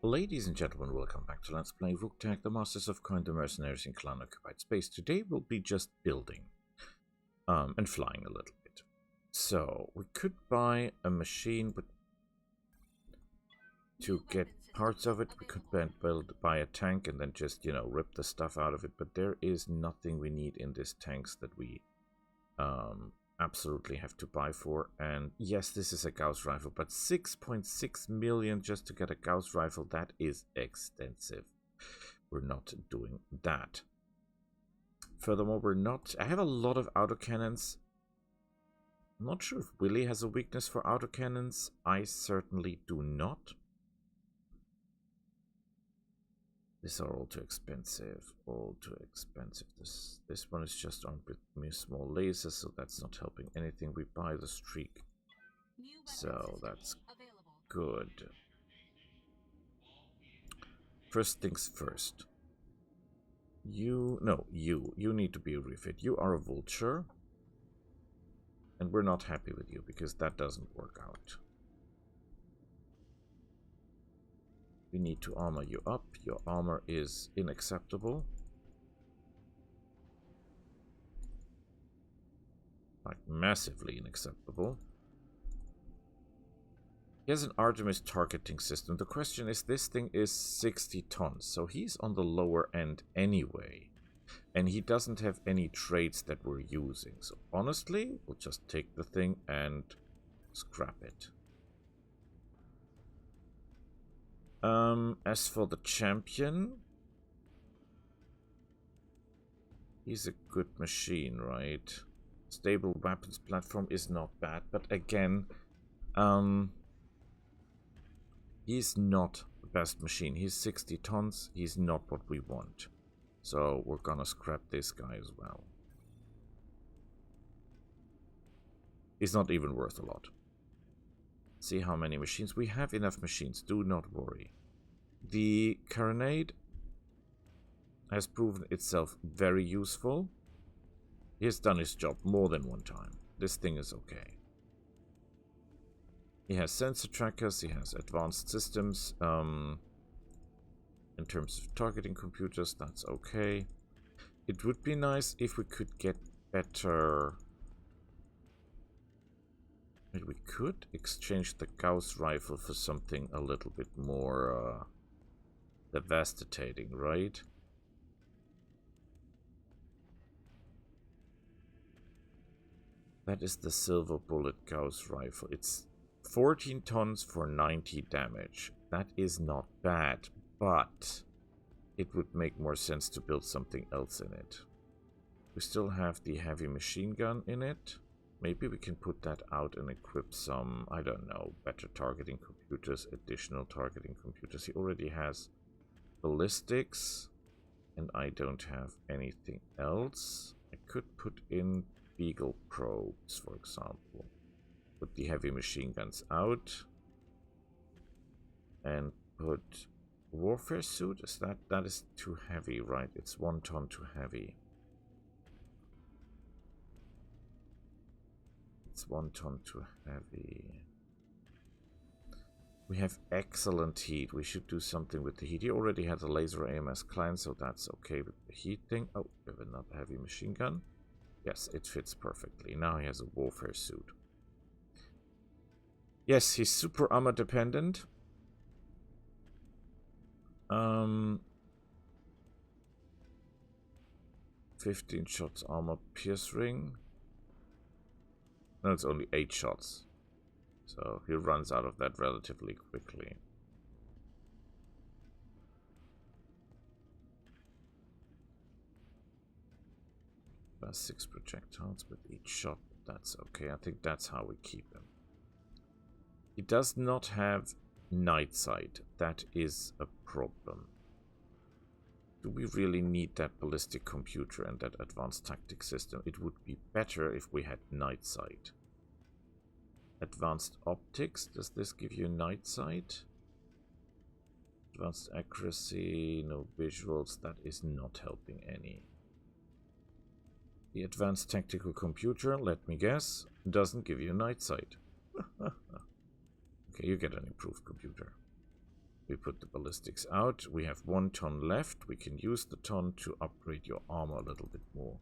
Ladies and gentlemen, welcome back to Let's Play Roguetech, the Masters of Coin, the Mercenaries in Clan-occupied space. Today we'll be just building and flying a little bit. So, we could buy a machine, but to get parts of it, we could buy a tank and then just, rip the stuff out of it. But there is nothing we need in these tanks that we absolutely have to buy for. And yes, this is a Gauss rifle, but 6.6 million just to get a Gauss rifle, that is extensive. We're not doing that. Furthermore, I have a lot of autocannons. I'm not sure if Willy has a weakness for autocannons. I certainly do not. These are all too expensive. All too expensive. This one is just armed with mere small lasers, so that's not helping anything. We buy the streak. So that's good. First things first. You need to be a refit. You are a vulture. And we're not happy with you because that doesn't work out. We need to armor you up. Your armor is unacceptable. Like, massively unacceptable. He has an Artemis targeting system. The question is, this thing is 60 tons, so he's on the lower end anyway. And he doesn't have any traits that we're using. So honestly, we'll just take the thing and scrap it. As for the champion, he's a good machine, right? Stable weapons platform is not bad, but again, he's not the best machine. He's 60 tons, he's not what we want. So we're gonna scrap this guy as well. He's not even worth a lot. See how many machines. We have enough machines, do not worry. The carronade has proven itself very useful. He has done his job more than one time. This thing is okay. He has sensor trackers, he has advanced systems. In terms of targeting computers, that's okay. It would be nice if we could get better... We could exchange the Gauss rifle for something a little bit more devastating, right? That is the silver bullet Gauss rifle. It's 14 tons for 90 damage. That is not bad, but it would make more sense to build something else in it. We still have the heavy machine gun in it. Maybe we can put that out and equip some, I don't know, better targeting computers, additional targeting computers. He already has ballistics, and I don't have anything else. I could put in beagle probes, for example. Put the heavy machine guns out. And put warfare suit. That is too heavy, right? It's 1 ton too heavy. It's 1 ton too heavy. We have excellent heat. We should do something with the heat. He already had a laser AMS client, so that's okay with the heat thing. Oh, we have another heavy machine gun. Yes, it fits perfectly. Now he has a warfare suit. Yes, he's super armor dependent. 15 shots armor pierce ring. No, it's only 8 shots. So he runs out of that relatively quickly. Plus 6 projectiles with each shot. That's okay. I think that's how we keep him. He does not have night sight. That is a problem. Do we really need that ballistic computer and that advanced tactic system? It would be better if we had night sight. Advanced optics. Does this give you night sight? Advanced accuracy. No visuals. That is not helping any. The advanced tactical computer, let me guess, doesn't give you night sight. Okay, you get an improved computer. We put the ballistics out. We have 1 ton left. We can use the ton to upgrade your armor a little bit more.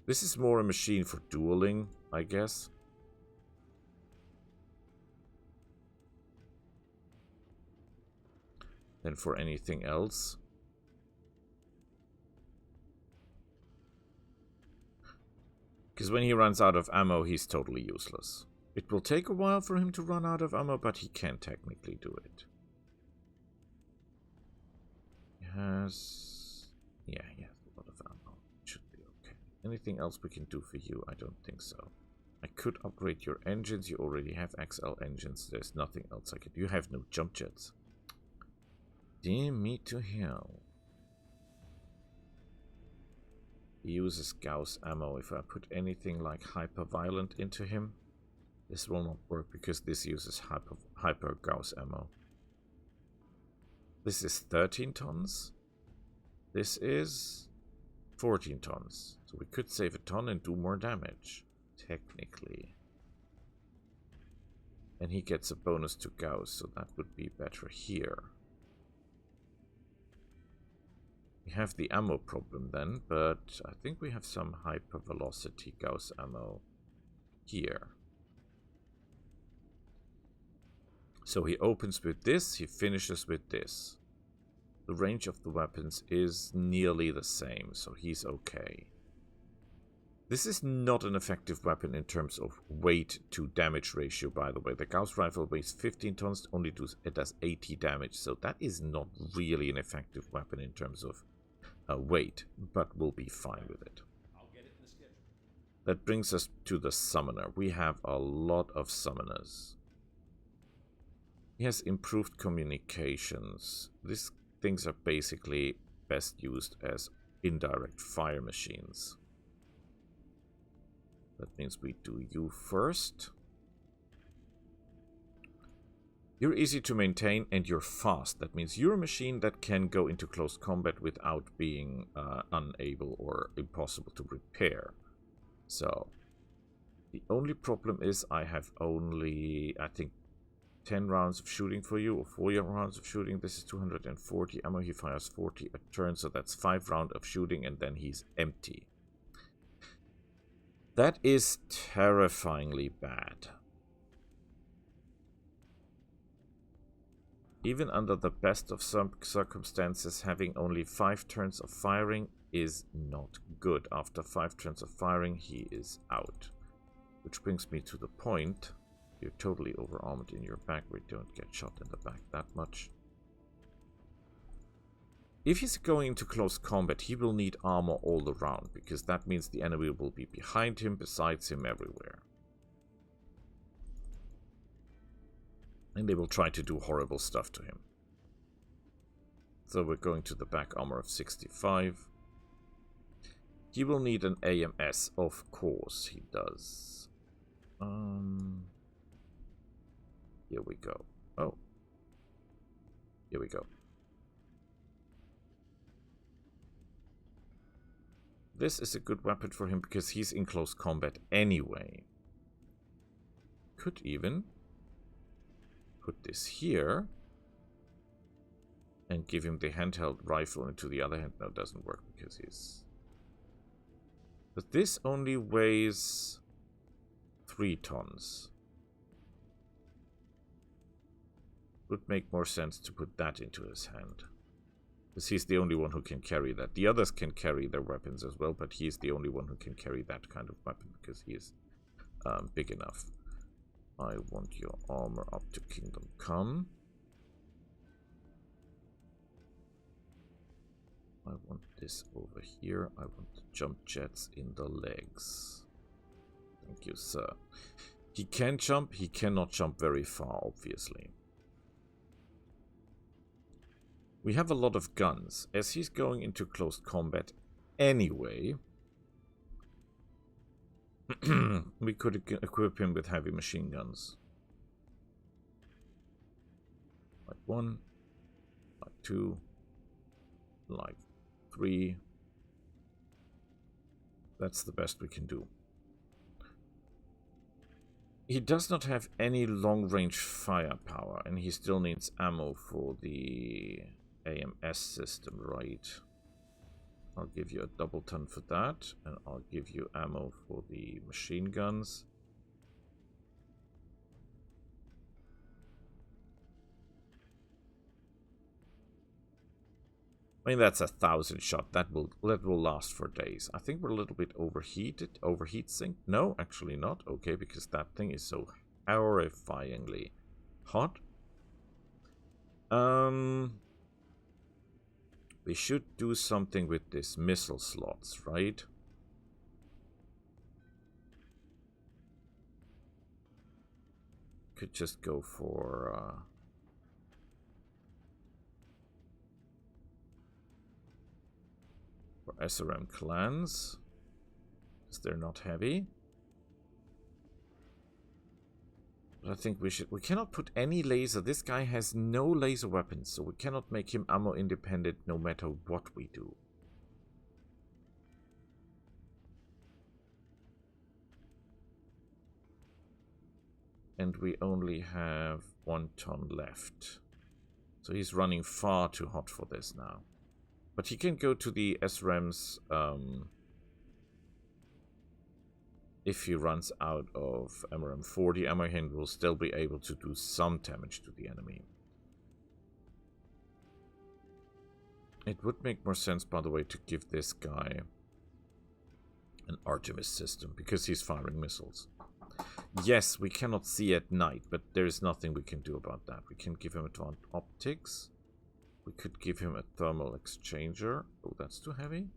This is more a machine for dueling, I guess. Than for anything else. Because when he runs out of ammo, he's totally useless. It will take a while for him to run out of ammo, but he can technically do it. He has... yeah, he has a lot of ammo. It should be okay. Anything else we can do for you? I don't think so. I could upgrade your engines. You already have XL engines. There's nothing else I could... You have no jump jets. Damn me to hell. He uses Gauss ammo. If I put anything like hyper violent into him, this will not work because this uses hyper Gauss ammo. This is 13 tons. This is 14 tons. So we could save a ton and do more damage, technically. And he gets a bonus to Gauss, so that would be better here. We have the ammo problem then, but I think we have some hyper velocity Gauss ammo here. So he opens with this, he finishes with this. The range of the weapons is nearly the same, so he's okay. This is not an effective weapon in terms of weight to damage ratio, by the way. The Gauss rifle weighs 15 tons, it does 80 damage, so that is not really an effective weapon in terms of weight, but we'll be fine with it. That brings us to the summoner. We have a lot of summoners. He has improved communications. These things are basically best used as indirect fire machines. That means we do you first. You're easy to maintain and you're fast. That means you're a machine that can go into close combat without being unable or impossible to repair. So, the only problem is I have only, I think, 10 rounds of shooting for you, or 4 rounds of shooting. This is 240 ammo. He fires 40 a turn, so that's 5 rounds of shooting, and then he's empty. That is terrifyingly bad. Even under the best of some circumstances, having only 5 turns of firing is not good. After 5 turns of firing, he is out. Which brings me to the point. You're totally overarmored in your back. We don't get shot in the back that much. If he's going into close combat, he will need armor all around, because that means the enemy will be behind him, besides him, everywhere. And they will try to do horrible stuff to him. So we're going to the back armor of 65. He will need an AMS, of course he does. Here we go. Oh. Here we go. This is a good weapon for him because he's in close combat anyway. Could even put this here and give him the handheld rifle into the other hand. No, it doesn't work because he's... But this only weighs 3 tons. Would make more sense to put that into his hand. Because he's the only one who can carry that. The others can carry their weapons as well, but he's the only one who can carry that kind of weapon because he is big enough. I want your armor up to Kingdom Come. I want this over here. I want the jump jets in the legs. Thank you, sir. He can jump. He cannot jump very far, obviously. We have a lot of guns. As he's going into close combat anyway, we could equip him with heavy machine guns. Like 1, like 2, like 3. That's the best we can do. He does not have any long-range firepower, and he still needs ammo for the AMS system, right? I'll give you a double ton for that, and I'll give you ammo for the machine guns. I mean, that's 1,000 shot. That will last for days. I think we're a little bit overheated. Overheat sink? No, actually not. Okay, because that thing is so horrifyingly hot. We should do something with this missile slots, right? Could just go for SRM clans, because they're not heavy. But I think we cannot put any laser. This guy has no laser weapons, so we cannot make him ammo independent no matter what we do. And we only have 1 ton left. So he's running far too hot for this now. But he can go to the SRAMs if he runs out of MRM40 ammo. He will still be able to do some damage to the enemy. It would make more sense, by the way, to give this guy an Artemis system, because he's firing missiles. Yes, we cannot see at night, but there is nothing we can do about that. We can give him advanced optics. We could give him a thermal exchanger. Oh, that's too heavy.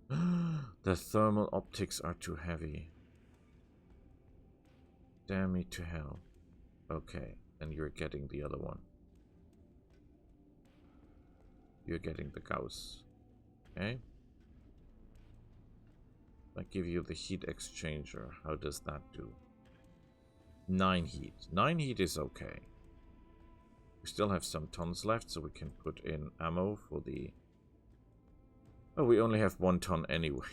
The thermal optics are too heavy. Damn me to hell. Okay, and you're getting the other one. You're getting the Gauss. Okay. I give you the heat exchanger. How does that do? 9 heat. 9 heat is okay. We still have some tons left, so we can put in ammo for the... Oh, we only have 1 ton anyway.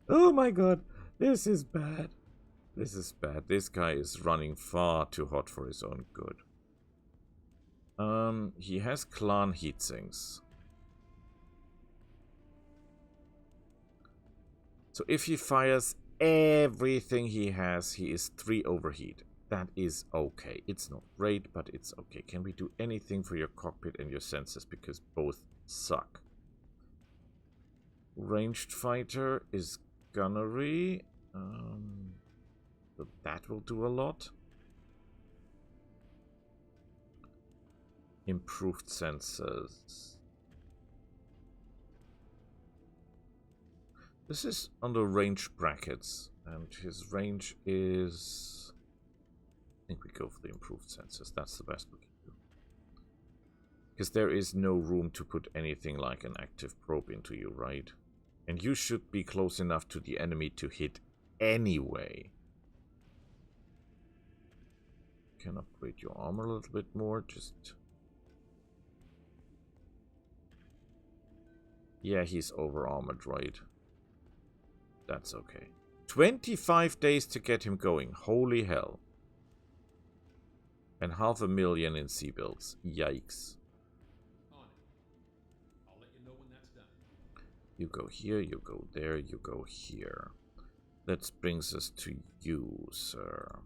Oh my god, this is bad. This is bad. This guy is running far too hot for his own good. He has clan heatsinks. So if he fires everything he has, he is 3 overheat. That is okay. It's not great, but it's okay. Can we do anything for your cockpit and your sensors? Because both suck. Ranged fighter is gunnery. So that will do a lot. Improved sensors. This is under range brackets, and his range is... I think we go for the improved sensors. That's the best we can do. Because there is no room to put anything like an active probe into you, right? And you should be close enough to the enemy to hit anyway. Can upgrade your armor a little bit more, just... Yeah, he's over-armored, right? That's okay. 25 days to get him going. Holy hell. And 500,000 in sea builds. Yikes. I'll let you know when that's done. You go here, you go there, you go here. That brings us to you, sir.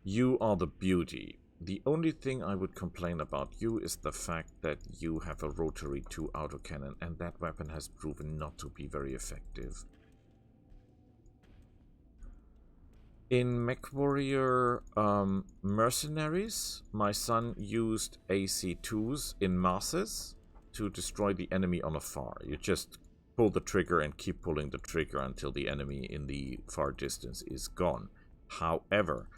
You are the beauty. The only thing I would complain about you is the fact that you have a rotary 2 autocannon, and that weapon has proven not to be very effective. In MechWarrior Mercenaries, my son used AC2s in masses to destroy the enemy on afar. You just pull the trigger and keep pulling the trigger until the enemy in the far distance is gone. However,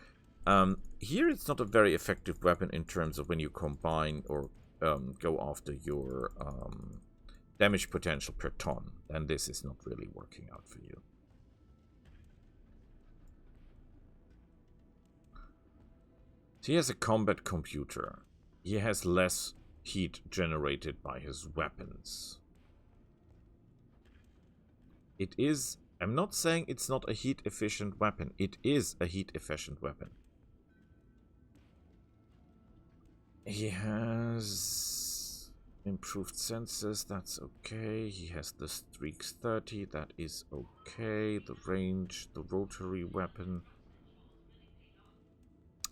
here it's not a very effective weapon in terms of when you combine or go after your damage potential per ton. And this is not really working out for you. He has a combat computer. He has less heat generated by his weapons. It is I'm not saying it's not a heat-efficient weapon. It is a heat-efficient weapon. He has improved senses, that's okay. He has the streaks 30, that is okay. The range, the rotary weapon.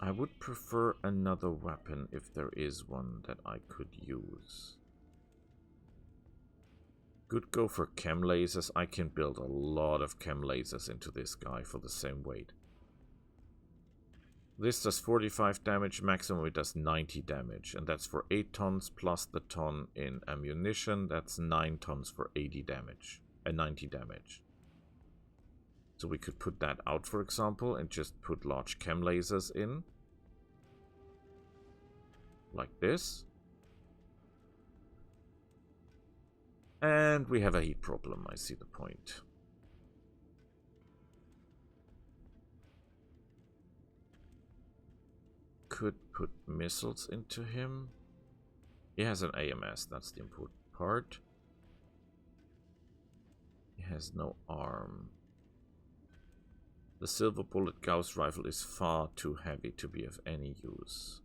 I would prefer another weapon if there is one that I could use. Could go for chem lasers. I can build a lot of chem lasers into this guy for the same weight. This does 45 damage, maximum it does 90 damage. And that's for 8 tons plus the ton in ammunition. That's 9 tons for 80 damage. And 90 damage. So we could put that out, for example, and just put large chem lasers in. Like this. And we have a heat problem, I see the point. Could put missiles into him. He has an AMS, that's the important part. He has no arm. The silver bullet Gauss rifle is far too heavy to be of any use.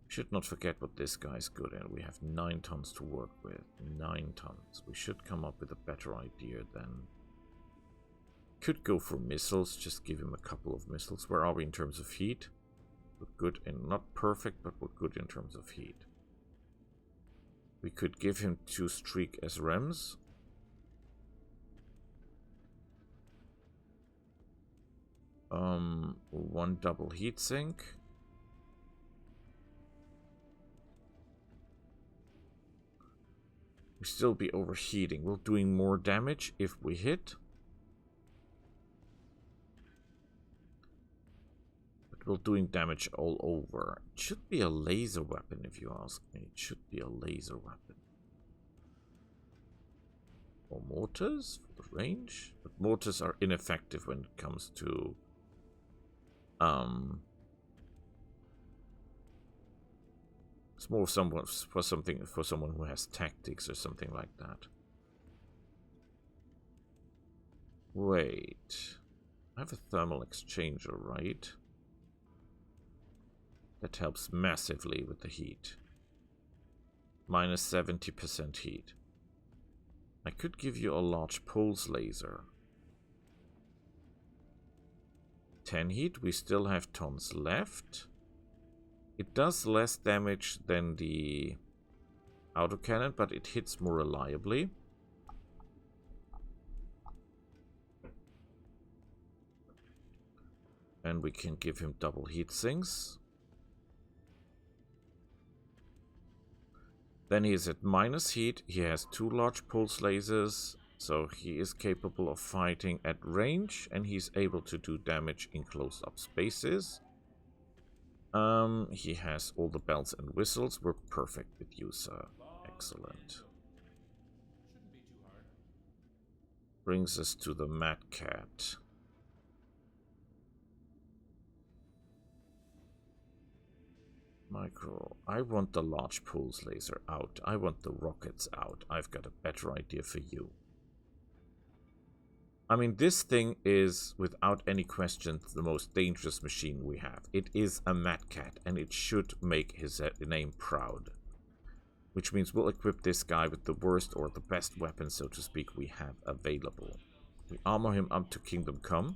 Should not forget what this guy's good in. We have 9 tons to work with. 9 tons. We should come up with a better idea then. Could go for missiles. Just give him a couple of missiles. Where are we in terms of heat? We're good and not perfect, but we're good in terms of heat. We could give him 2 streak SRMs. One double heatsink. We still be overheating. We're doing more damage if we hit. But we're doing damage all over. It should be a laser weapon if you ask me. It should be a laser weapon. Or mortars for the range. But mortars are ineffective when it comes to it's more for someone who has tactics or something like that. Wait. I have a thermal exchanger, right? That helps massively with the heat. Minus 70% heat. I could give you a large pulse laser. 10 heat, we still have tons left. It does less damage than the autocannon, but it hits more reliably. And we can give him double heat sinks. Then he is at minus heat. He has 2 large pulse lasers. So he is capable of fighting at range. And he's able to do damage in closed up spaces. He has all the bells and whistles. We're perfect with you, sir. Excellent. Brings us to the Mad Cat. Micro. I want the large pulse laser out. I want the rockets out. I've got a better idea for you. I mean, this thing is, without any question, the most dangerous machine we have. It is a Mad Cat, and it should make his name proud. Which means we'll equip this guy with the worst or the best weapon, so to speak, we have available. We armor him up to Kingdom Come.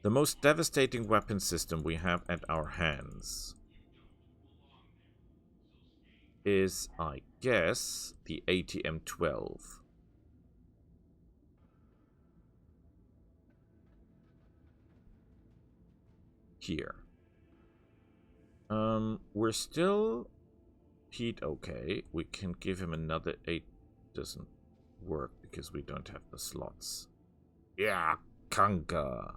The most devastating weapon system we have at our hands is, I guess, the ATM-12. Here. We're still heat okay. We can give him another 8. Doesn't work because we don't have the slots. Yeah, Kanga.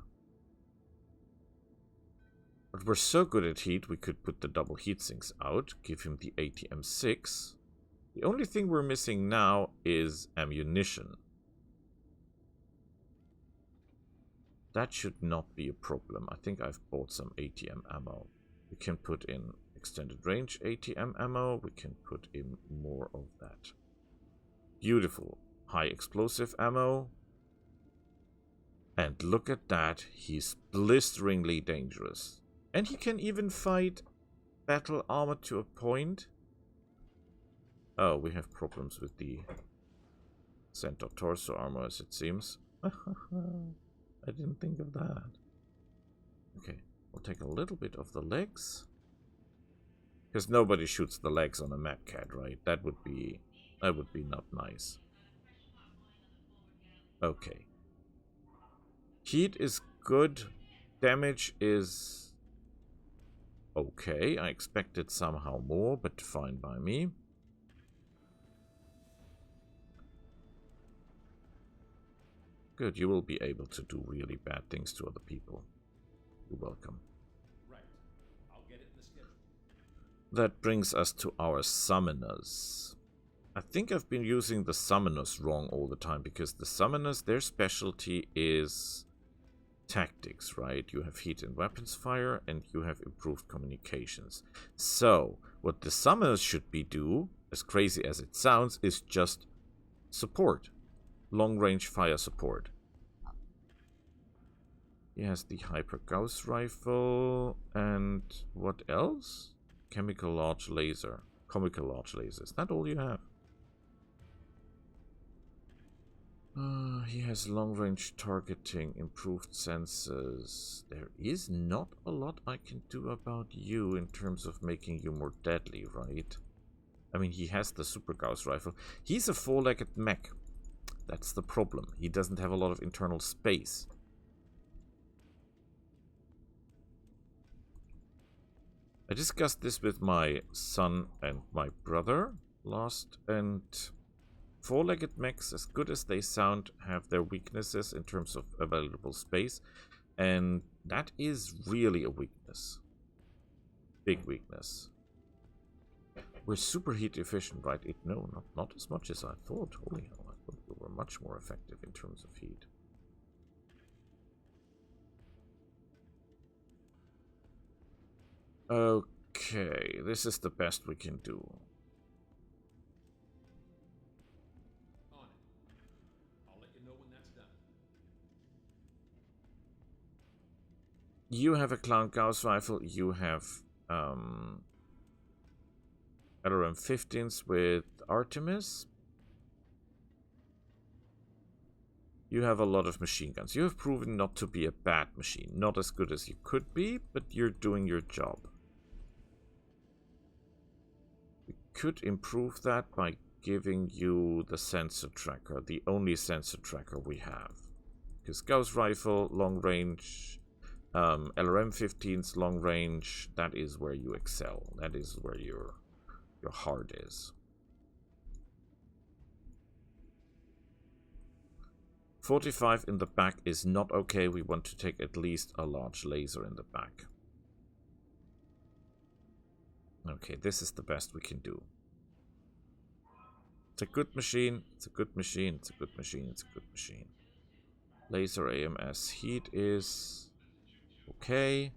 But we're so good at heat, we could put the double heat sinks out, give him the ATM-6. The only thing we're missing now is ammunition. That should not be a problem. I think I've bought some ATM ammo. We can put in extended range ATM ammo. We can put in more of that. Beautiful. High explosive ammo. And look at that. He's blisteringly dangerous. And he can even fight battle armor to a point. Oh, we have problems with the center torso armor, as it seems. I didn't think of that. Okay, we'll take a little bit of the legs. Because nobody shoots the legs on a map cat, right? That would be not nice. Okay. Heat is good. Damage is okay. I expected somehow more, but fine by me. Good, you will be able to do really bad things to other people. You're welcome. Right. I'll get it in the schedule. That brings us to our summoners. I think I've been using the summoners wrong all the time, because the summoners, their specialty is tactics, right? You have heat and weapons fire, and you have improved communications. So, what the summoners should be do, as crazy as it sounds, is just support. Long-range fire support. He has the Hyper Gauss rifle, and what else? Chemical large laser. Comical large laser. Is that all you have? He has long-range targeting, improved senses. There is not a lot I can do about you in terms of making you more deadly, right? I mean, he has the Super Gauss rifle. He's a four-legged mech. That's the problem. He doesn't have a lot of internal space. I discussed this with my son and my brother last, and four-legged mechs, as good as they sound, have their weaknesses in terms of available space, and that is really a weakness. Big weakness. We're super heat efficient, right? No, not as much as I thought. Holy hell, I thought we were much more effective in terms of heat. Okay, this is the best we can do. On it. I'll let you know when that's done. You have a Clown Gauss rifle. You have LRM-15s with Artemis. You have a lot of machine guns. You have proven not to be a bad machine. Not as good as you could be, but you're doing your job. We could improve that by giving you the sensor tracker, the only sensor tracker we have. Because Gauss rifle, long range, LRM-15's long range, that is where you excel. That is where your heart is. 45 in the back is not okay. We want to take at least a large laser in the back. Okay, this is the best we can do. It's a good machine. It's a good machine. It's a good machine. It's a good machine. Laser AMS heat is okay.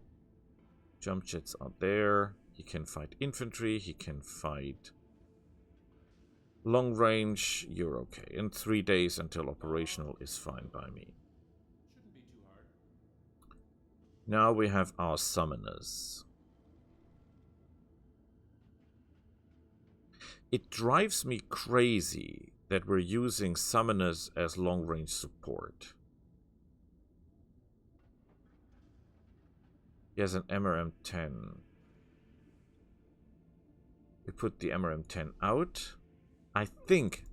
Jump jets are there. He can fight infantry. He can fight long range. You're okay. In 3 days until operational is fine by me. Shouldn't be too hard. Now we have our summoners. It drives me crazy that we're using summoners as long range support. He has an MRM-10. We put the MRM-10 out. I think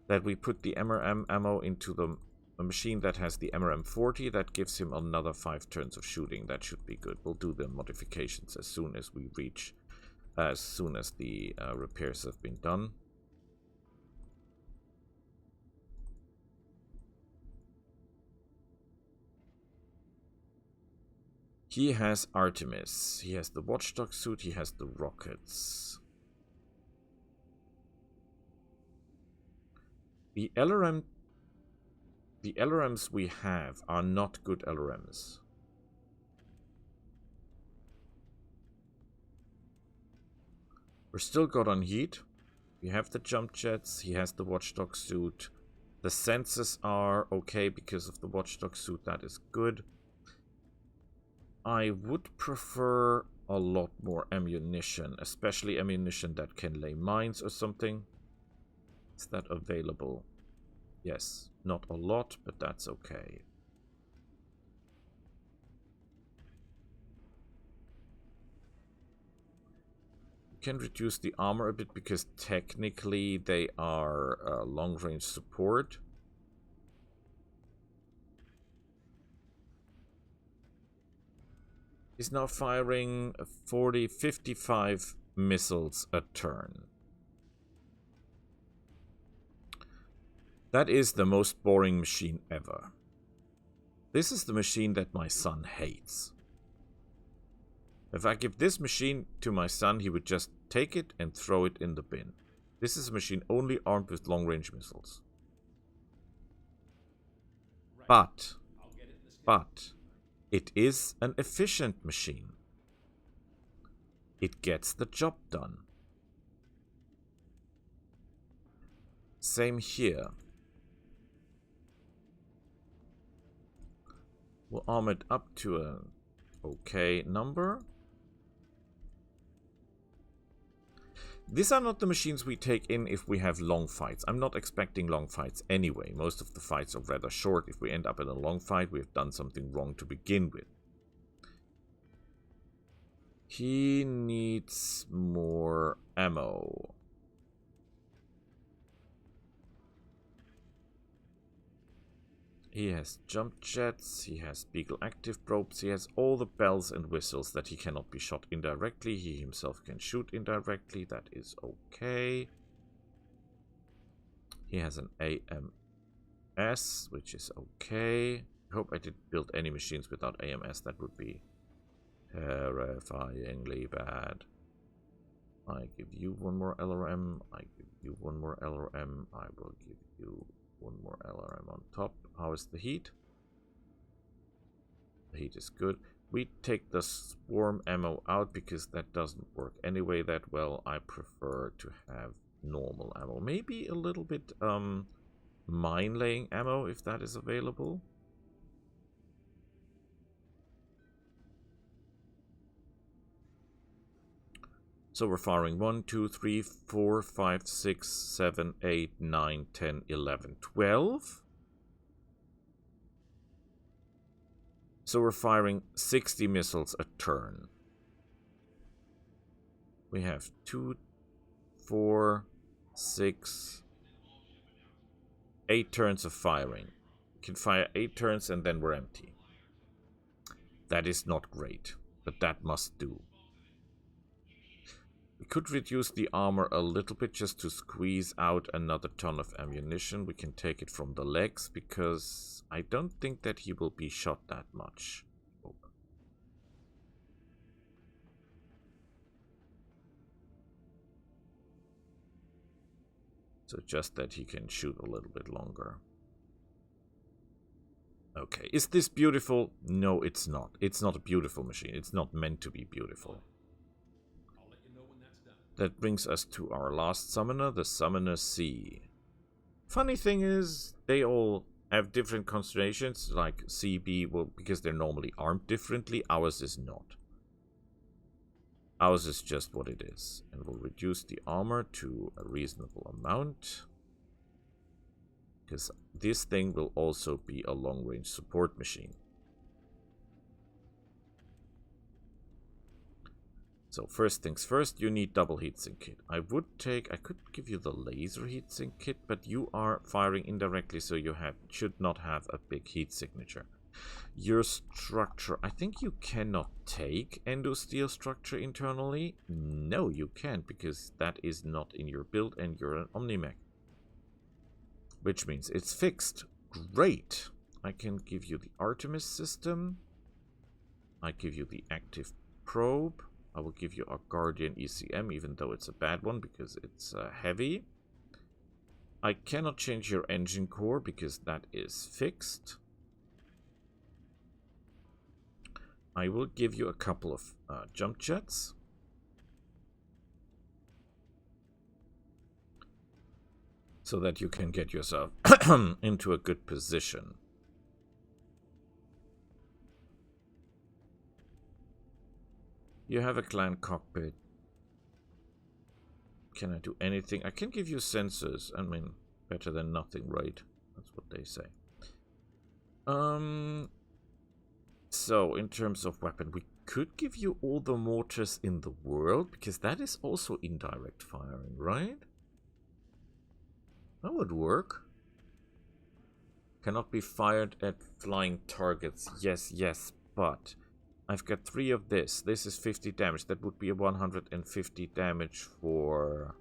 that we put the MRM ammo into the machine that has the MRM-40. That gives him another 5 turns of shooting. That should be good. We'll do the modifications as soon as we reach, as soon as the repairs have been done. He has Artemis. He has the watchdog suit. He has the rockets. The LRMs we have are not good LRMs. We're still good on heat. We have the jump jets. He has the watchdog suit. The senses are okay because of the watchdog suit. That is good. I would prefer a lot more ammunition, especially ammunition that can lay mines or something. Is that available? Yes, not a lot, but that's okay. Can reduce the armor a bit because technically they are long-range support. He's now firing 55 missiles a turn. That is the most boring machine ever. This is the machine that my son hates. If I give this machine to my son, he would just take it and throw it in the bin. This is a machine only armed with long-range missiles. But it is an efficient machine. It gets the job done. Same here. We'll arm it up to an okay number. These are not the machines we take in if we have long fights. I'm not expecting long fights anyway. Most of the fights are rather short. If we end up in a long fight, we've done something wrong to begin with. He needs more ammo. He has jump jets, he has Beagle active probes, he has all the bells and whistles that he cannot be shot indirectly. He himself can shoot indirectly, that is okay. He has an AMS, which is okay. I hope I didn't build any machines without AMS, that would be terrifyingly bad. I give you one more LRM, I give you one more LRM, I will give you one more LRM on top. How is the heat? The heat is good. We take the swarm ammo out because that doesn't work anyway that well. I prefer to have normal ammo. Maybe a little bit mine laying ammo if that is available. So we're firing 1, 2, 3, 4, 5, 6, 7, 8, 9, 10, 11, 12. So we're firing 60 missiles a turn. We have 2, 4, 6, 8 turns of firing. We can fire 8 turns and then we're empty. That is not great, but that must do. We could reduce the armor a little bit just to squeeze out another ton of ammunition. We can take it from the legs because I don't think that he will be shot that much. Oh. So just that he can shoot a little bit longer. Okay, is this beautiful? No, it's not. It's not a beautiful machine. It's not meant to be beautiful. That brings us to our last summoner, the Summoner C. Funny thing is, they all have different constellations, like CB, well, because they're normally armed differently. Ours is not. Ours is just what it is. And we'll reduce the armor to a reasonable amount. Because this thing will also be a long-range support machine. So first things first, you need double heatsink kit. I could give you the laser heatsink kit, but you are firing indirectly, so you should not have a big heat signature. Your structure, I think you cannot take endosteel structure internally. No, you can't, because that is not in your build and you're an Omnimech. Which means it's fixed. Great. I can give you the Artemis system. I give you the active probe. I will give you a Guardian ECM, even though it's a bad one, because it's heavy. I cannot change your engine core, because that is fixed. I will give you a couple of jump jets. so that you can get yourself into a good position. You have a clan cockpit. Can I do anything? I can give you sensors. I mean, better than nothing, right? That's what they say. So, in terms of weapon, we could give you all the mortars in the world, because that is also indirect firing, right? That would work. Cannot be fired at flying targets. Yes, yes, but I've got 3 of this. This is 50 damage. That would be a 150 damage for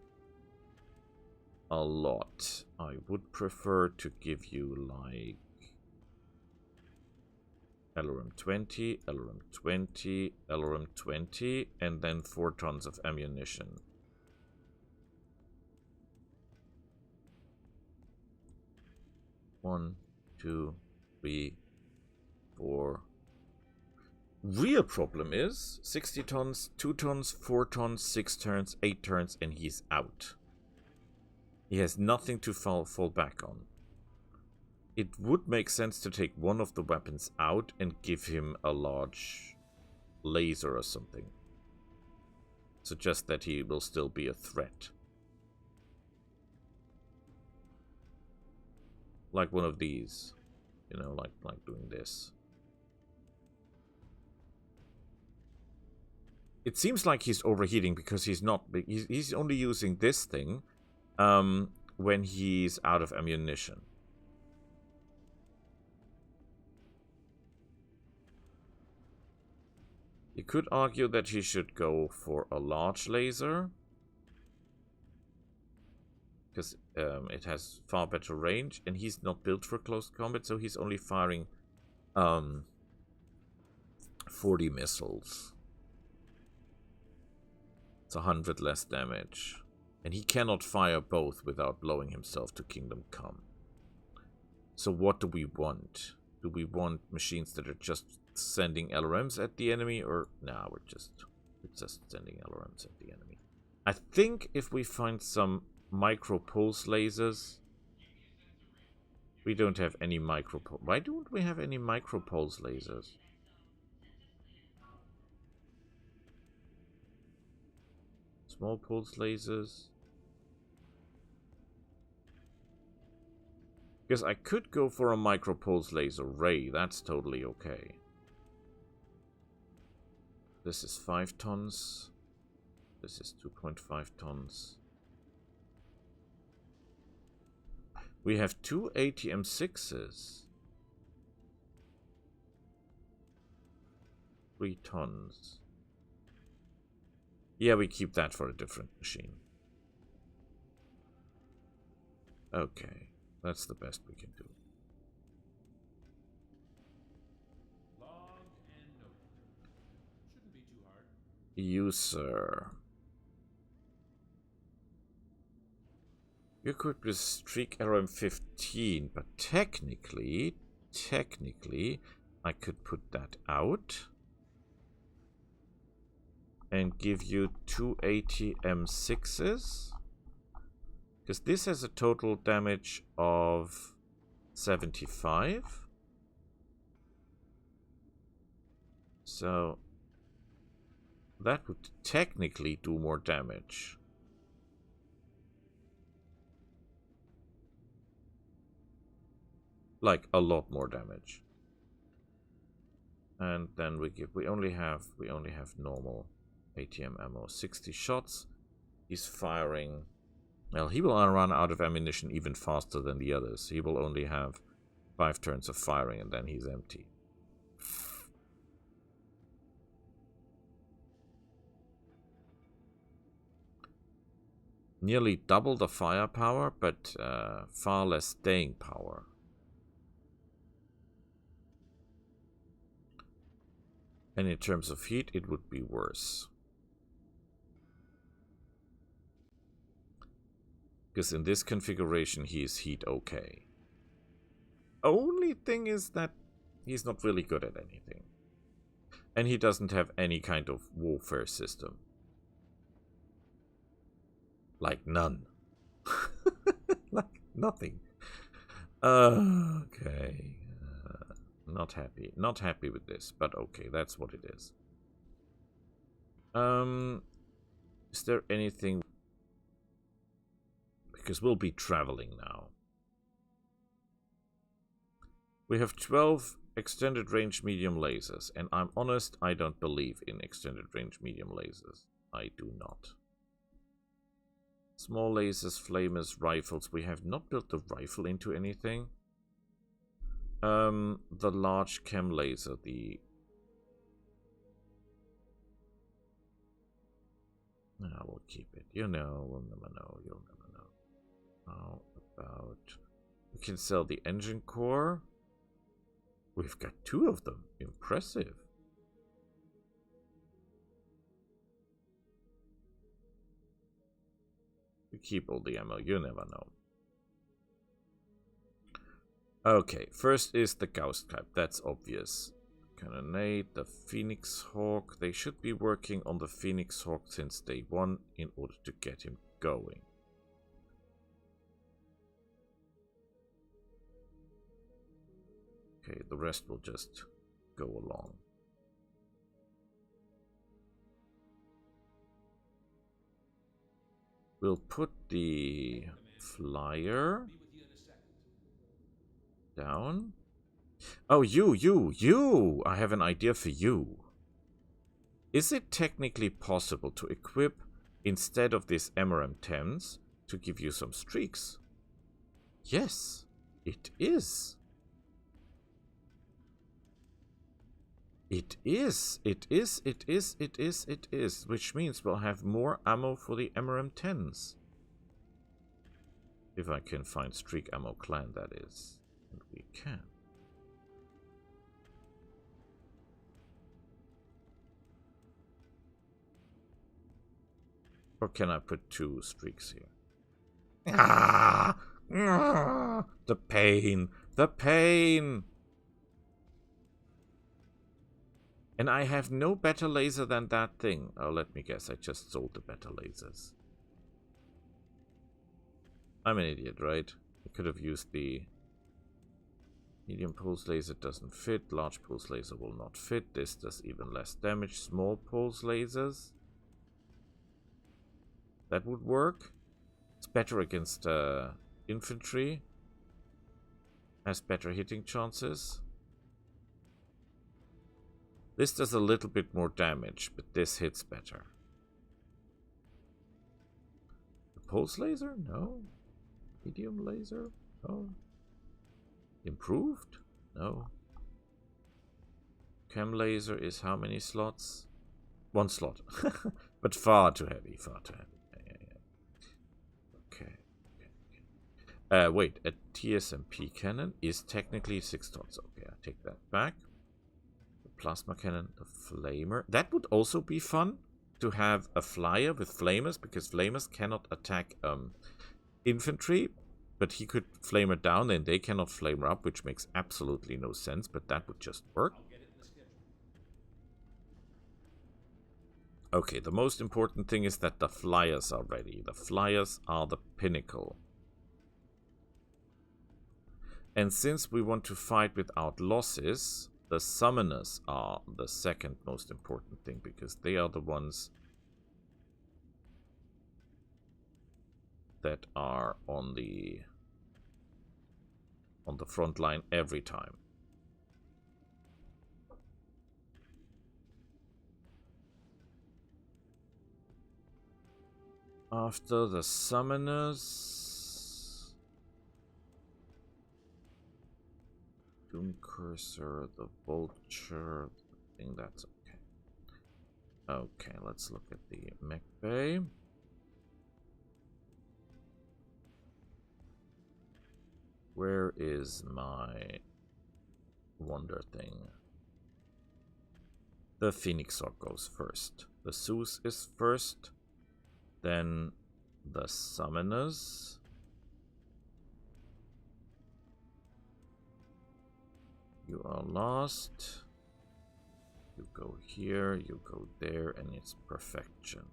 a lot. I would prefer to give you like LRM 20, LRM 20, LRM 20, and then 4 tons of ammunition. One, 2, 3, 4. Real problem is 60 tons, 2 tons, 4 tons, 6 turns, 8 turns, and he's out. He has nothing to fall back on. It would make sense to take one of the weapons out and give him a large laser or something. Suggest that he will still be a threat. Like one of these. You know, like doing this. It seems like he's overheating because he's not. He's only using this thing when he's out of ammunition. You could argue that he should go for a large laser, because it has far better range, and he's not built for close combat, so he's only firing 40 missiles. It's 100 less damage. And he cannot fire both without blowing himself to Kingdom Come. So what do we want? Do we want machines that are just sending LRMs at the enemy? Or no, we're just sending LRMs at the enemy. I think if we find some micro pulse lasers... We don't have any micro... Why don't we have any micro pulse lasers? Small pulse lasers. Because I could go for a micro pulse laser ray. That's totally okay. This is 5 tons. This is 2.5 tons. We have 2 ATM-6s. 3 tons. Yeah, we keep that for a different machine. Okay, that's the best we can do. Log and note. Shouldn't be too hard. User. You could with streak RM15, but technically, I could put that out. And give you 2 ATM-6s. Because this has a total damage of 75. So that would technically do more damage. Like a lot more damage. And then we only have normal ATM ammo. 60 shots. He's firing. Well, he will run out of ammunition even faster than the others. He will only have 5 turns of firing and then he's empty. Nearly double the firepower, but far less staying power. And in terms of heat, it would be worse. Because in this configuration, he is heat okay. Only thing is that he's not really good at anything. And he doesn't have any kind of warfare system. Like none. Nothing. Okay. Not happy. Not happy with this, but okay, that's what it is. Is there anything? Because we'll be traveling now. We have 12 extended range medium lasers, and I'm honest, I don't believe in extended range medium lasers. I do not. Small lasers, flamers, rifles. We have not built the rifle into anything. The large chem laser, the... I will keep it. You know, we'll never know. You'll never know. How about... We can sell the engine core. We've got 2 of them. Impressive. We keep all the ammo. You never know. Okay, first is the Gauss type. That's obvious. Cannonade, the Phoenix Hawk. They should be working on the Phoenix Hawk since day 1 in order to get him going. Okay, the rest will just go along. We'll put the flyer down. Oh, you! I have an idea for you. Is it technically possible to equip, instead of this MRM-10s, to give you some streaks? Yes, it is. It is, which means we'll have more ammo for the MRM-10s. If I can find streak ammo clan, that is. And we can. Or can I put 2 streaks here? Ah! The pain! The pain! And I have no better laser than that thing. Oh, let me guess. I just sold the better lasers. I'm an idiot, right? I could have used the medium pulse laser. Doesn't fit. Large pulse laser will not fit. This does even less damage. Small pulse lasers. That would work. It's better against infantry. Has better hitting chances. This does a little bit more damage, but this hits better. The pulse laser? No. Medium laser? No. Improved? No. Chem laser is how many slots? 1 slot. But far too heavy, far too heavy. Okay. Wait, a TSMP cannon is technically 6 tons. Okay, I take that back. Plasma cannon, the flamer. That would also be fun to have a flyer with flamers, because flamers cannot attack infantry, but he could flamer down and they cannot flamer up, which makes absolutely no sense, but that would just work. Okay, the most important thing is that the flyers are ready. The flyers are the pinnacle. And since we want to fight without losses, the summoners are the second most important thing, because they are the ones that are on the front line every time. After the summoners, Doom Cursor, the Vulture, I think that's okay. Okay, let's look at the mech bay. Where is my wonder thing? The Phoenix Hawk goes first. The Zeus is first. Then the Summoners. You are lost. You go here, you go there, and it's perfection.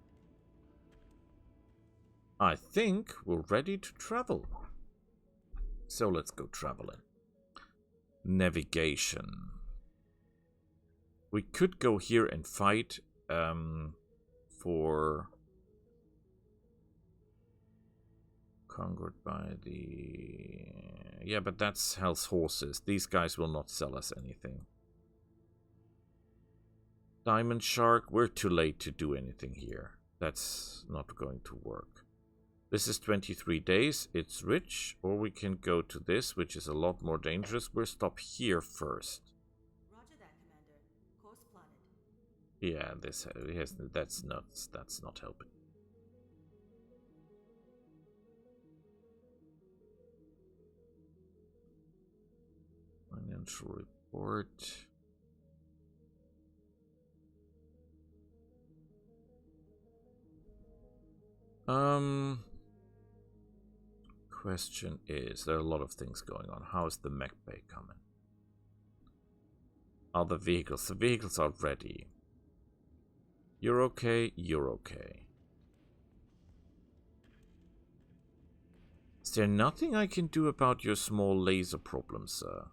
I think we're ready to travel. So let's go traveling. Navigation. We could go here and fight for... Conquered by the... Yeah, but that's Hell's Horses. These guys will not sell us anything. Diamond Shark, we're too late to do anything here. That's not going to work. This is 23 days. It's rich. Or we can go to this, which is a lot more dangerous. We'll stop here first. Roger that, Commander. Course plotted. Yeah, this has, that's not helping. Financial report. Question is, there are a lot of things going on. How is the mech bay coming? Are the vehicles? The vehicles are ready. You're okay, you're okay. Is there nothing I can do about your small laser problem, sir?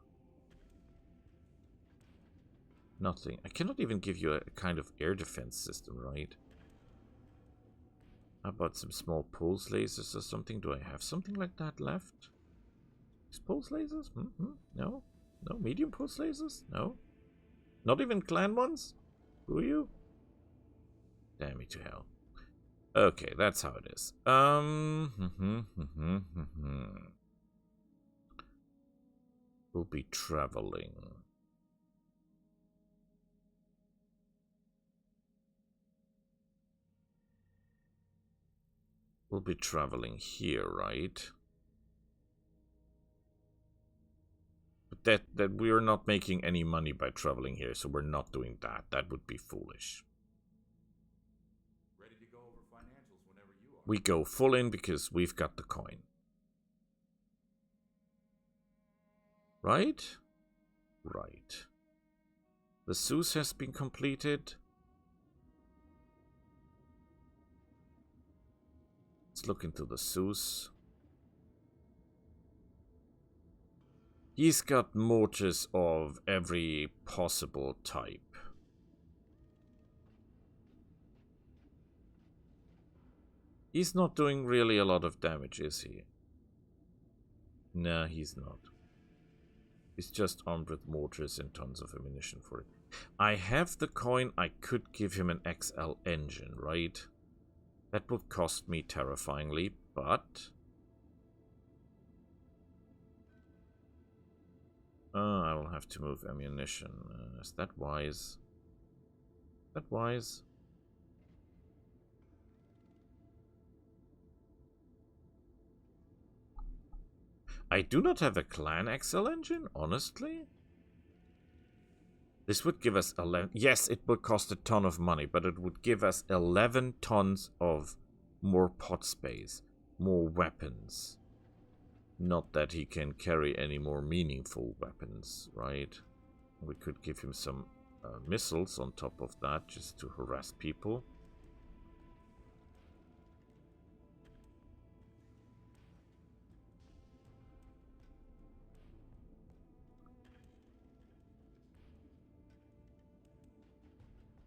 Nothing. I cannot even give you a kind of air defense system, right? How about some small pulse lasers or something? Do I have something like that left? These pulse lasers? No? No? Medium pulse lasers? No? Not even clan ones? Who are you? Damn me to hell. Okay, that's how it is. We'll be traveling. We'll be traveling here, right? But that we are not making any money by traveling here, so we're not doing that. That would be foolish. Ready to go over financials whenever you are. We go full in because we've got the coin. Right? Right. The Zeus has been completed. Let's look into the Zeus. He's got mortars of every possible type. He's not doing really a lot of damage, is he? Nah, he's not. He's just armed with mortars and tons of ammunition for it. I have the coin. I could give him an XL engine, right? That would cost me terrifyingly, but... I will have to move ammunition. Is that wise? Is that wise? I do not have a clan XL engine, honestly. This would give us 11... Yes, it would cost a ton of money, but it would give us 11 tons of more pot space, more weapons. Not that he can carry any more meaningful weapons, right? We could give him some missiles on top of that, just to harass people.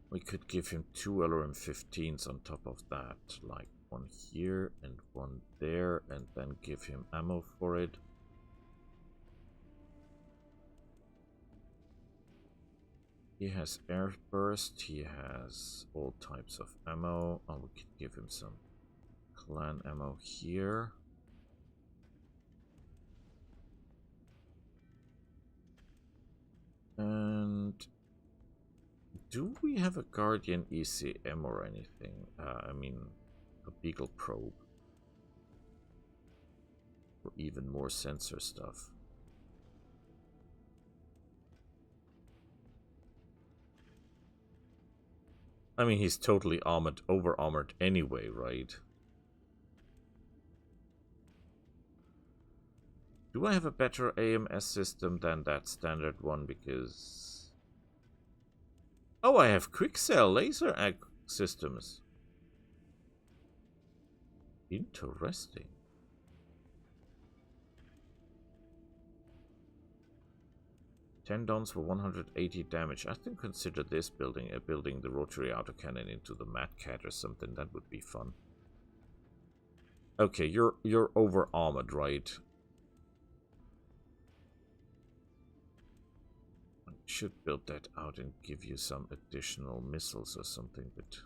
We could give him 2 LRM-15s on top of that, like one here and one there, and then give him ammo for it. He has air burst, he has all types of ammo. Oh, we could give him some clan ammo here. And do we have a Guardian ECM or anything? I mean, a Beagle probe. Or even more sensor stuff. I mean, he's totally armored, over-armored anyway, right? Do I have a better AMS system than that standard one? Because... Oh, I have quick cell laser systems. Interesting. 10 dons for 180 damage. I think consider this building, building the rotary autocannon into the Mad Cat or something. That would be fun. Okay, you're over armored, right? I should build that out and give you some additional missiles or something, but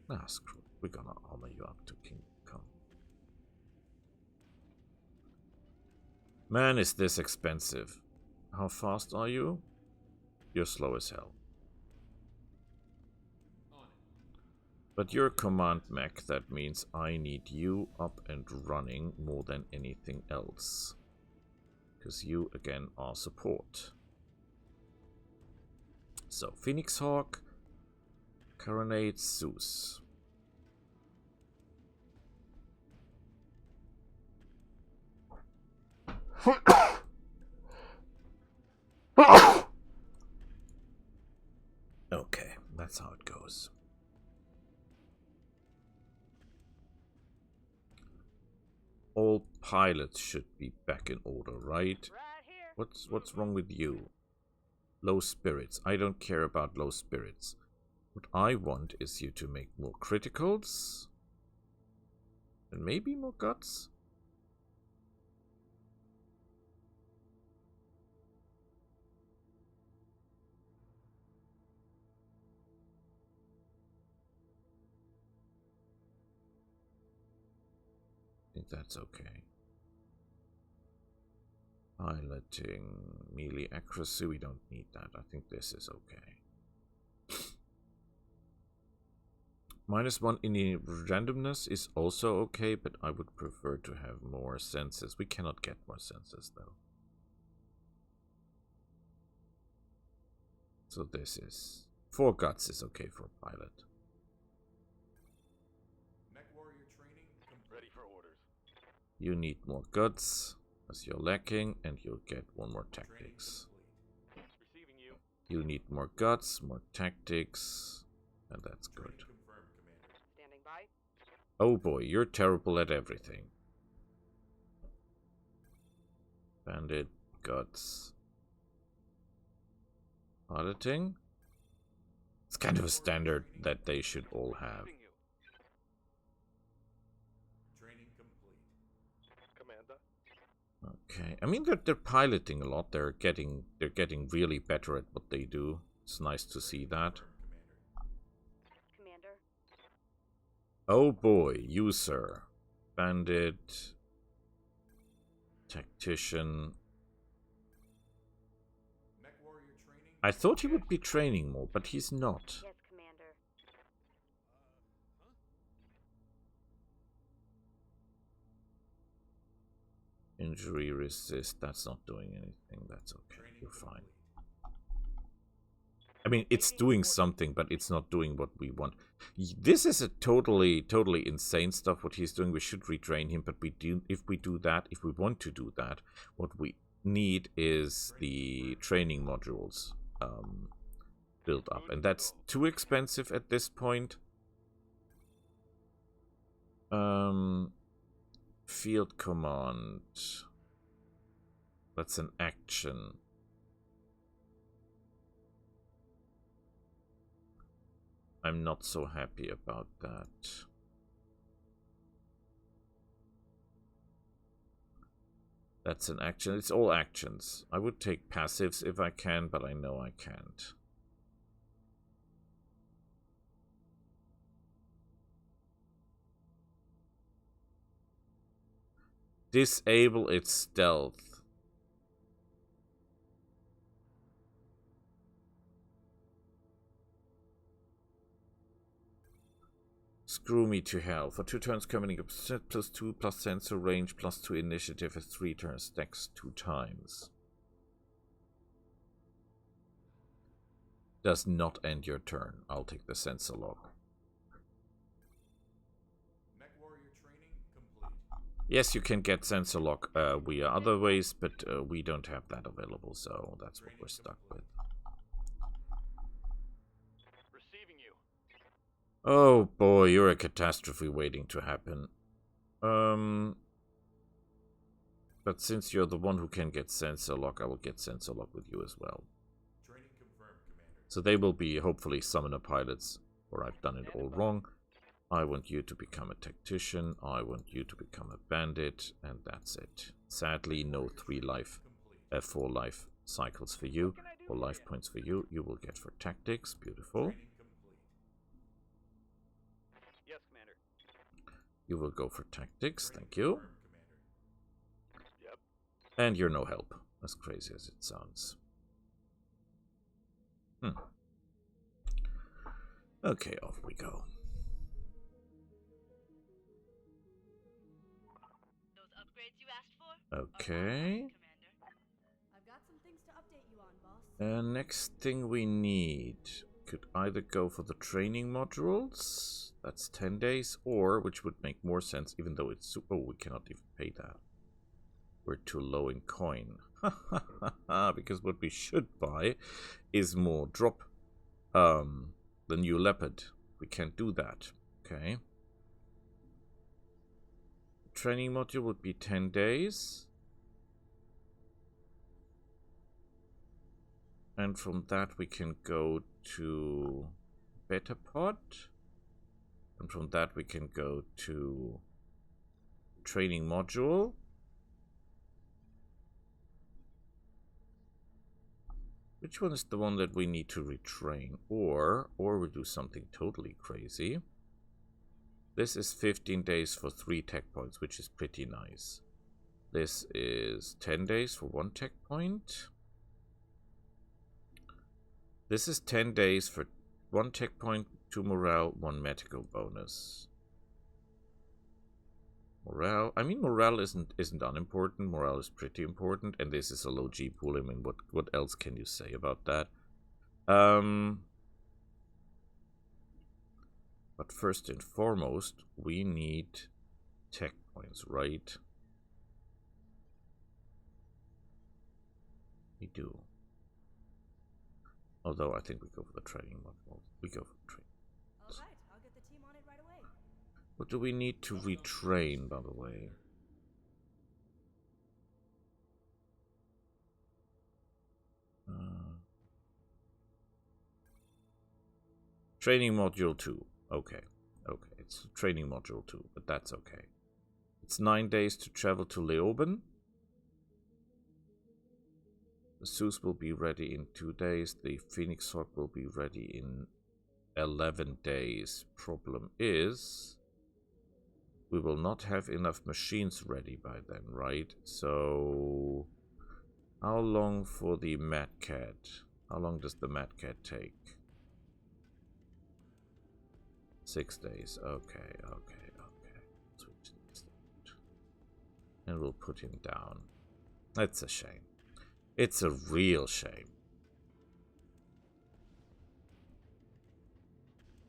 nah, screw it. We're gonna armor you up to Kingdom Come. Man, is this expensive. How fast are you? You're slow as hell. But you're a command mech, that means I need you up and running more than anything else. Because you, again, are support. So, Phoenix Hawk, Coronate, Zeus. Okay, that's how it goes. All pilots should be back in order, right? What's wrong with you? Low spirits. I don't care about low spirits. What I want is you to make more criticals. And maybe more guts. I think that's okay. Piloting, melee accuracy, we don't need that. I think this is okay. -1 in the randomness is also okay, but I would prefer to have more senses. We cannot get more senses though. So this is 4 guts is okay for a pilot. Mech warrior training ready for orders. You need more guts, as you're lacking, and you'll get 1 more tactics. Receiving you. You need more guts, more tactics, and that's good. Confirmed, Commander. Standing by. Oh boy, you're terrible at everything. Bandit, guts. Piloting? It's kind of a standard that they should all have. Training complete. Commander. Okay, I mean they're piloting a lot. They're getting really better at what they do. It's nice to see that. Commander. Oh boy, you sir. Bandit. Tactician. Mech warrior training. I thought he would be training more, but he's not. Yes, Commander. Injury resist, that's not doing anything. That's okay. You're fine. I mean, it's doing something, but it's not doing what we want. This is a totally insane stuff what he's doing. We should retrain him, but if we want to do that, what we need is the training modules built up, and that's too expensive at this point. Field command. That's an action. I'm not so happy about that. That's an action. It's all actions. I would take passives if I can, but I know I can't. Disable its stealth. Screw me to hell. For 2 turns coming up, +2 plus sensor range +2 initiative at 3 turns. Stacks 2 times. Does not end your turn. I'll take the sensor lock. Mech warrior training complete. Yes, you can get sensor lock via other ways, but we don't have that available, so that's what we're stuck with. Receiving you. Oh boy, you're a catastrophe waiting to happen. But since you're the one who can get sensor lock, I will get sensor lock with you as well. Training confirmed, Commander. So they will be hopefully summoner pilots, or I've done it all wrong. I want you to become a tactician, I want you to become a bandit, and that's it. Sadly, no 4 life cycles for you, or life points for you. You will get for tactics, beautiful. Yes, Commander. You will go for tactics, thank you. Yep. And you're no help, as crazy as it sounds. Okay, off we go. Those upgrades you asked for? Okay. I've got some things to update you on, boss. Next thing we need. Could either go for the training modules. That's 10 days. Or, which would make more sense, even though it's... Oh, we cannot even pay that. We're too low in coin. Because what we should buy is more drop. The new leopard. We can't do that. Okay. Training module would be 10 days. And from that we can go to Beta Pod. And from that we can go to training module. Which one is the one that we need to retrain? Or we do something totally crazy. This is 15 days for 3 tech points, which is pretty nice. This is 10 days for 1 tech point. This is 10 days for 1 tech point, 2 morale, 1 medical bonus. Morale, I mean morale isn't unimportant. Morale is pretty important, and this is a low G pool. I mean, what else can you say about that? But first and foremost, we need tech points, right? We do. Although I think we go for the training module. We go for the training. All right, I'll get the team on it right away. What do we need to retrain, by the way? Training module 2. Okay. Okay, it's training module 2, but that's okay. It's 9 days to travel to Leoben. The Zeus will be ready in 2 days. The Phoenix Hawk will be ready in 11 days. Problem is, we will not have enough machines ready by then, right? So, how long for the Mad Cat? How long does the Mad Cat take? 6 days. Okay, okay, okay. Switch this out. And we'll put him down. That's a shame. It's a real shame.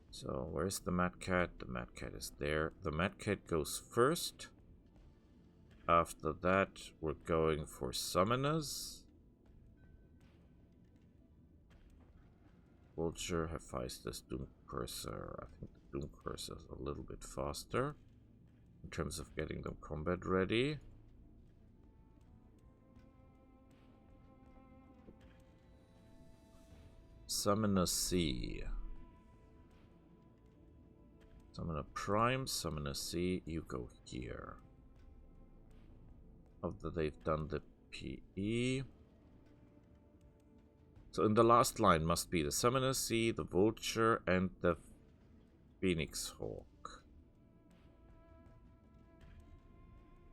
So, where's the Mad Cat? The Mad Cat is there. The Mad Cat goes first. After that, we're going for Summoners. Vulture, Hephaestus, Doom Cursor. I think the Doom Cursor is a little bit faster in terms of getting them combat ready. Summoner C. Summoner Prime, Summoner C, you go here. After they've done the PE. So in the last line must be the Summoner C, the Vulture, and the Phoenix Hawk.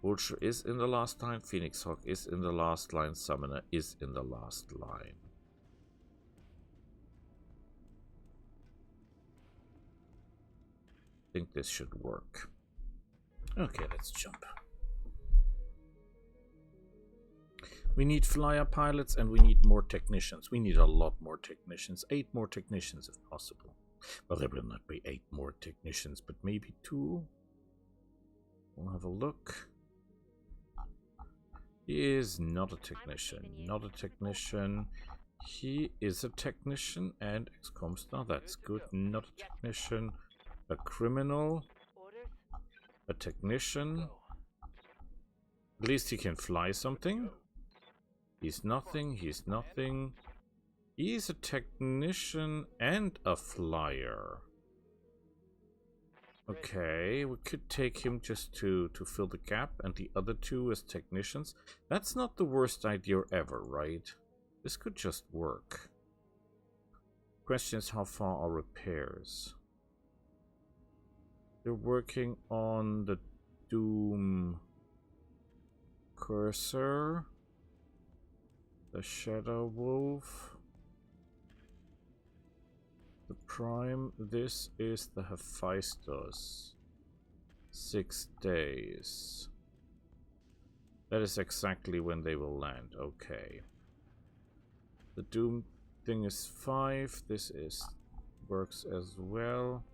Vulture is in the last line, Phoenix Hawk is in the last line, Summoner is in the last line. I think this should work. Okay, let's jump. We need flyer pilots and we need more technicians. We need a lot more technicians. 8 more technicians if possible. Well, there will not be 8 more technicians, but maybe 2. We'll have a look. He is not a technician. Not a technician. He is a technician and XCOM star. That's good. Not a technician. A criminal. A technician. At least he can fly something. He's nothing, he's nothing. He's a technician and a flyer. Okay, we could take him just to fill the gap and the other two as technicians. That's not the worst idea ever, right? This could just work. Question is, how far are repairs? They're working on the Doom cursor, the Shadow Wolf, the Prime. This is the Hephaestus. 6 days. That is exactly when they will land. Okay. The Doom thing is 5. This is works as well.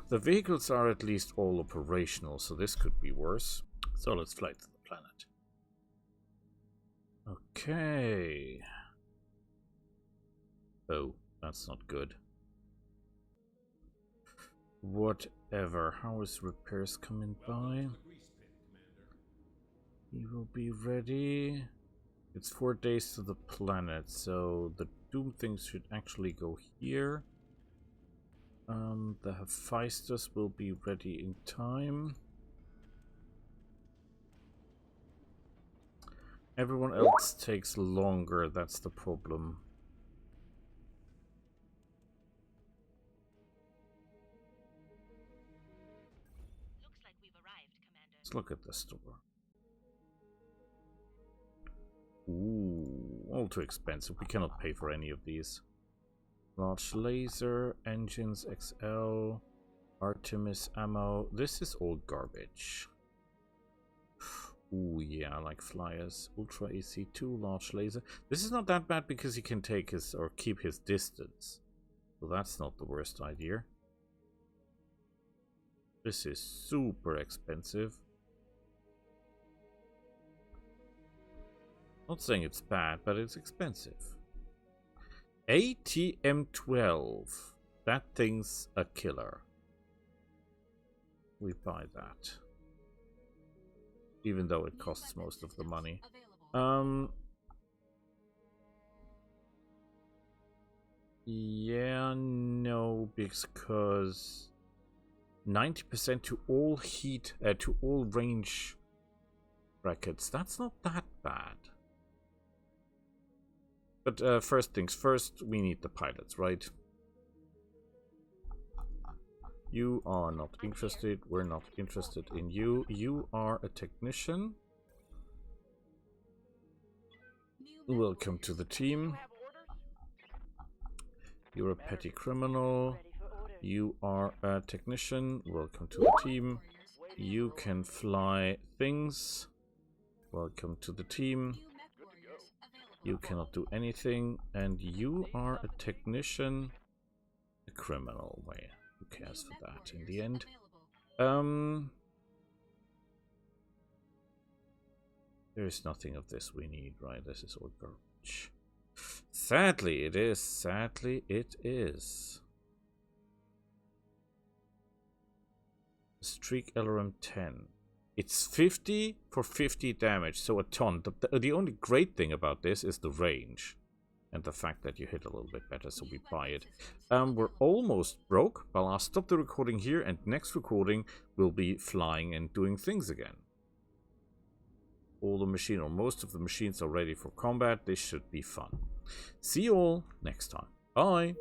The vehicles are at least all operational, so this could be worse. So let's fly to the planet. Okay. Oh, that's not good. Whatever. How is repairs coming by? He will be ready. It's 4 days to the planet, so the Doom things should actually go here. The Hephaestus will be ready in time. Everyone else takes longer, that's the problem. Looks like we've arrived, Commander. Let's look at the store. Ooh, all too expensive. We cannot pay for any of these. Large laser, engines XL, Artemis ammo. This is all garbage. Ooh, yeah, I like flyers. Ultra AC2, large laser. This is not that bad because he can take his or keep his distance. So that's not the worst idea. This is super expensive. Not saying it's bad, but it's expensive. ATM-12. That thing's a killer. We buy that. Even though it costs most of the money. Yeah, no, because 90% to all heat, to all range brackets. That's not that bad. But first things first, we need the pilots, right? You are not interested. We're not interested in you. You are a technician. Welcome to the team. You're a petty criminal. You are a technician. Welcome to the team. You can fly things. Welcome to the team. You cannot do anything. And you are a technician. A criminal. Wait, who cares for that in the end? There is nothing of this we need, right? This is all garbage. Sadly, it is. Sadly, it is. Streak LRM 10. It's 50 for 50 damage, so a ton. The only great thing about this is the range. And the fact that you hit a little bit better, so we buy it. We're almost broke, but I'll stop the recording here, and next recording we'll be flying and doing things again. All the machine, or most of the machines are ready for combat. This should be fun. See you all next time. Bye!